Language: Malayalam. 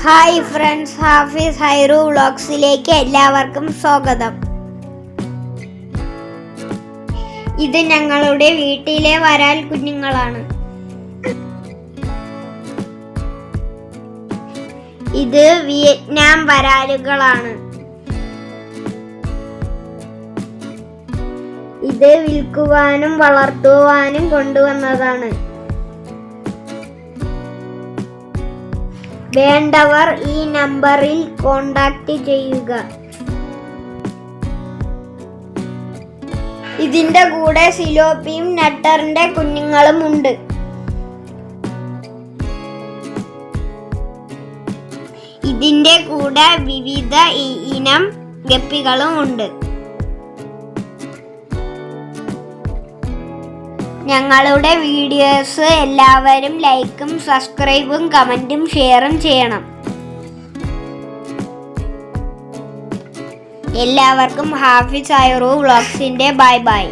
ഹായ് ഫ്രണ്ട്സ്, ഹാഫീസ് ഹൈറു വ്ളോഗ്സിലേക്ക് എല്ലാവർക്കും സ്വാഗതം. ഇത് ഞങ്ങളുടെ വീട്ടിലെ വരാൽ കുഞ്ഞുങ്ങളാണ്. ഇത് വിയറ്റ്നാം വരാലുകളാണ്. ഇത് വിൽക്കുവാനും വളർത്തുവാനും കൊണ്ടുവന്നതാണ്. വേണ്ടവർ ഈ നമ്പറിൽ കോൺടാക്റ്റ് ചെയ്യുക. ഇതിന്റെ കൂടെ സിലോപ്പിയും നട്ടറിന്റെ കുഞ്ഞുങ്ങളും ഉണ്ട്. ഇതിന്റെ കൂടെ വിവിധ ഇനം ഗപ്പികളും ഉണ്ട്. ഞങ്ങളുടെ വീഡിയോസ് എല്ലാവരും ലൈക്കും സബ്സ്ക്രൈബും കമൻറ്റും ഷെയറും ചെയ്യണം. എല്ലാവർക്കും ഹാഫീസ് ഹൈറു വ്ളോഗ്സിന്റെ ബൈ ബൈ.